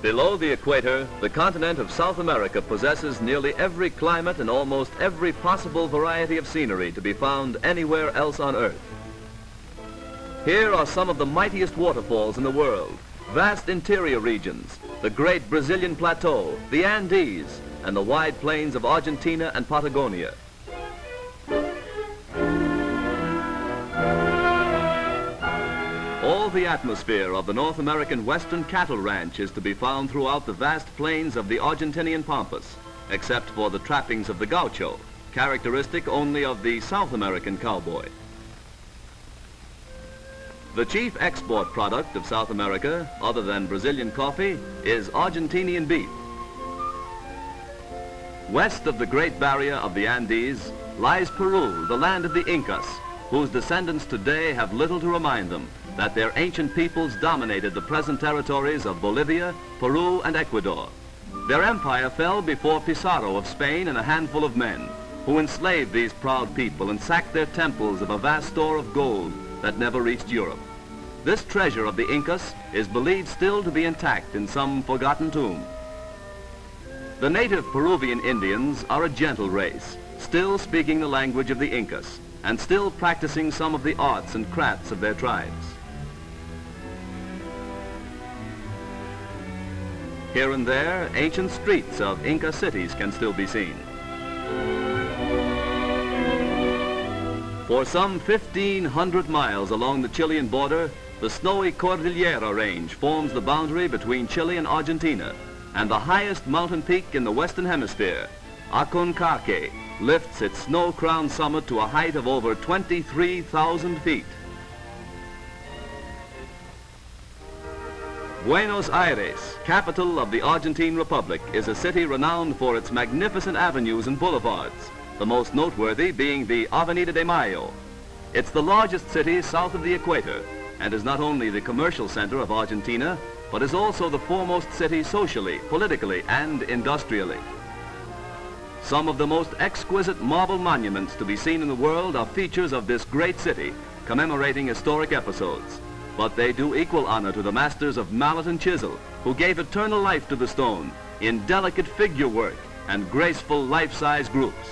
Below the equator, the continent of South America possesses nearly every climate and almost every possible variety of scenery to be found anywhere else on Earth. Here are some of the mightiest waterfalls in the world, vast interior regions, the great Brazilian plateau, the Andes, and the wide plains of Argentina and Patagonia. All the atmosphere of the North American Western cattle ranch is to be found throughout the vast plains of the Argentinian Pampas, except for the trappings of the Gaucho, characteristic only of the South American cowboy. The chief export product of South America, other than Brazilian coffee, is Argentinian beef. West of the Great Barrier of the Andes lies Peru, the land of the Incas, whose descendants today have little to remind them that their ancient peoples dominated the present territories of Bolivia, Peru, and Ecuador. Their empire fell before Pizarro of Spain and a handful of men, who enslaved these proud people and sacked their temples of a vast store of gold that never reached Europe. This treasure of the Incas is believed still to be intact in some forgotten tomb. The native Peruvian Indians are a gentle race, still speaking the language of the Incas, and still practicing some of the arts and crafts of their tribes. Here and there, ancient streets of Inca cities can still be seen. For some 1,500 miles along the Chilean border, the snowy Cordillera Range forms the boundary between Chile and Argentina, and the highest mountain peak in the Western Hemisphere, Aconcagua, lifts its snow-crowned summit to a height of over 23,000 feet. Buenos Aires, capital of the Argentine Republic, is a city renowned for its magnificent avenues and boulevards, the most noteworthy being the Avenida de Mayo. It's the largest city south of the equator, and is not only the commercial center of Argentina, but is also the foremost city socially, politically, and industrially. Some of the most exquisite marble monuments to be seen in the world are features of this great city, commemorating historic episodes. But they do equal honor to the masters of mallet and chisel, who gave eternal life to the stone in delicate figure work and graceful life-size groups.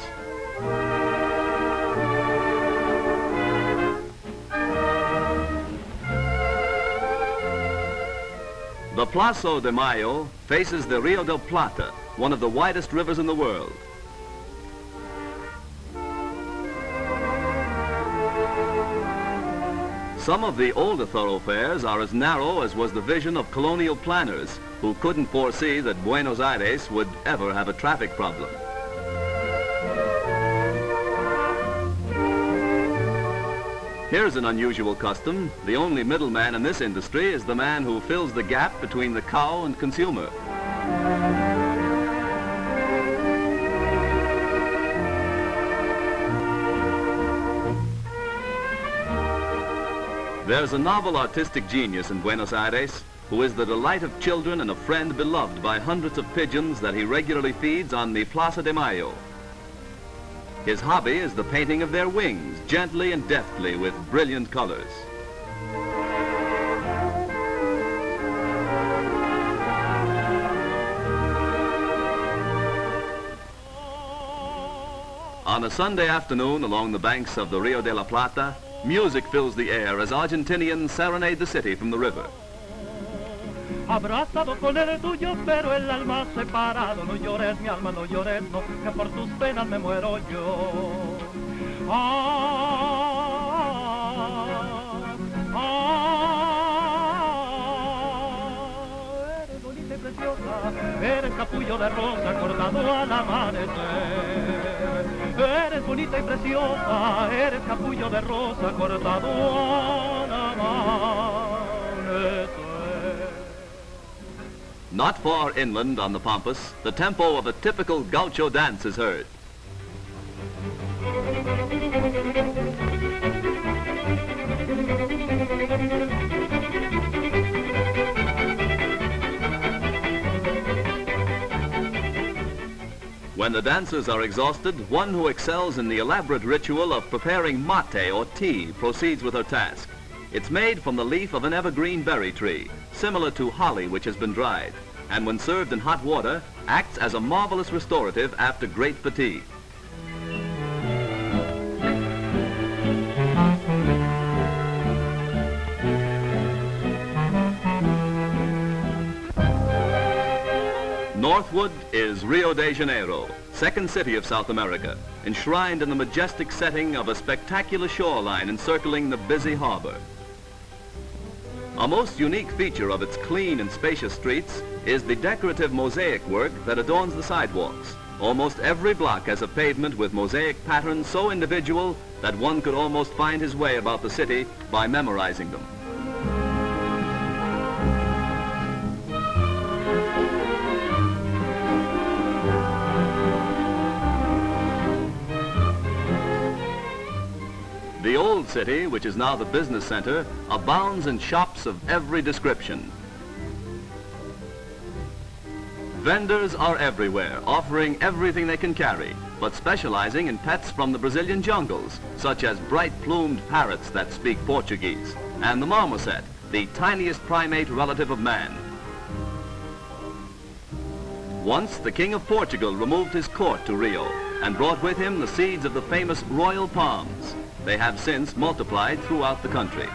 The Plaza de Mayo faces the Rio del Plata, one of the widest rivers in the world. Some of the older thoroughfares are as narrow as was the vision of colonial planners who couldn't foresee that Buenos Aires would ever have a traffic problem. Here's an unusual custom. The only middleman in this industry is the man who fills the gap between the cow and consumer. There's a novel artistic genius in Buenos Aires who is the delight of children and a friend beloved by hundreds of pigeons that he regularly feeds on the Plaza de Mayo. His hobby is the painting of their wings, gently and deftly with brilliant colors. On a Sunday afternoon along the banks of the Rio de la Plata, music fills the air as Argentinians serenade the city from the river. Abrazado con el tuyo, pero el alma separado. No llores, mi alma, no llores, no, que por tus penas me muero yo. Eres bonita y preciosa, eres capullo de rosa cortado al amanecer. Eres bonita y preciosa, eres capullo de rosa cortado al amanecer. Not far inland on the Pampas, the tempo of a typical Gaucho dance is heard. When the dancers are exhausted, one who excels in the elaborate ritual of preparing mate or tea proceeds with her task. It's made from the leaf of an evergreen berry tree, similar to holly which has been dried. and when served in hot water, acts as a marvelous restorative after great fatigue. Northward is Rio de Janeiro, second city of South America, enshrined in the majestic setting of a spectacular shoreline encircling the busy harbor. A most unique feature of its clean and spacious streets is the decorative mosaic work that adorns the sidewalks. Almost every block has a pavement with mosaic patterns so individual that one could almost find his way about the city by memorizing them. The old city, which is now the business center, abounds in shops of every description. Vendors are everywhere, offering everything they can carry, but specializing in pets from the Brazilian jungles, such as bright-plumed parrots that speak Portuguese, and the marmoset, the tiniest primate relative of man. Once, the King of Portugal removed his court to Rio and brought with him the seeds of the famous royal palms. They have since multiplied throughout the country.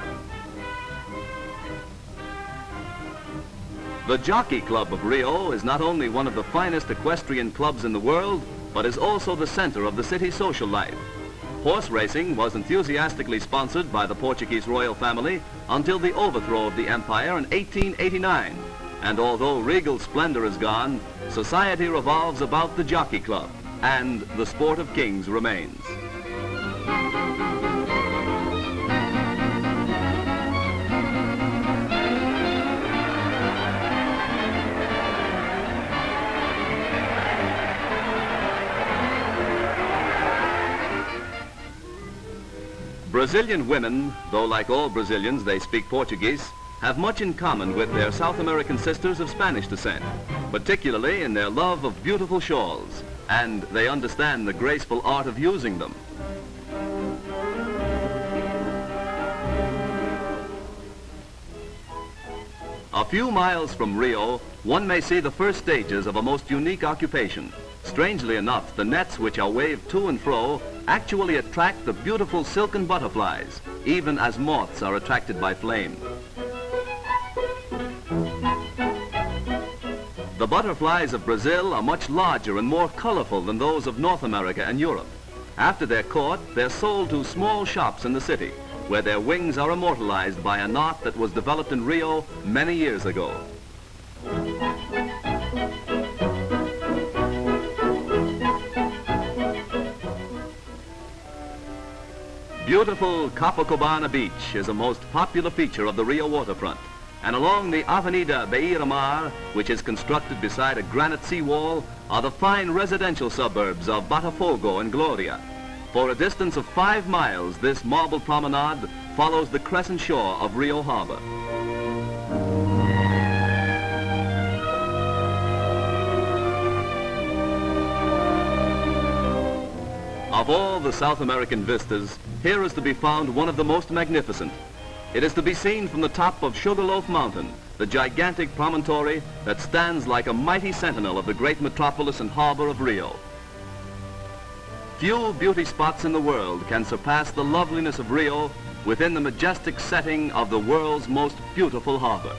The Jockey Club of Rio is not only one of the finest equestrian clubs in the world, but is also the center of the city's social life. Horse racing was enthusiastically sponsored by the Portuguese royal family until the overthrow of the empire in 1889. And although regal splendor is gone, society revolves about the Jockey Club, and the sport of kings remains. Brazilian women, though like all Brazilians they speak Portuguese, have much in common with their South American sisters of Spanish descent, particularly in their love of beautiful shawls, and they understand the graceful art of using them. A few miles from Rio, one may see the first stages of a most unique occupation. Strangely enough, the nets which are waved to and fro actually attract the beautiful silken butterflies, even as moths are attracted by flame. The butterflies of Brazil are much larger and more colorful than those of North America and Europe. After they're caught, they're sold to small shops in the city, where their wings are immortalized by a knot that was developed in Rio many years ago. Beautiful Copacabana Beach is a most popular feature of the Rio waterfront, and along the Avenida Beira-Mar, which is constructed beside a granite seawall, are the fine residential suburbs of Botafogo and Gloria. For a distance of 5 miles, this marble promenade follows the crescent shore of Rio Harbor. Of all the South American vistas, here is to be found one of the most magnificent. It is to be seen from the top of Sugarloaf Mountain, the gigantic promontory that stands like a mighty sentinel of the great metropolis and harbor of Rio. Few beauty spots in the world can surpass the loveliness of Rio within the majestic setting of the world's most beautiful harbor.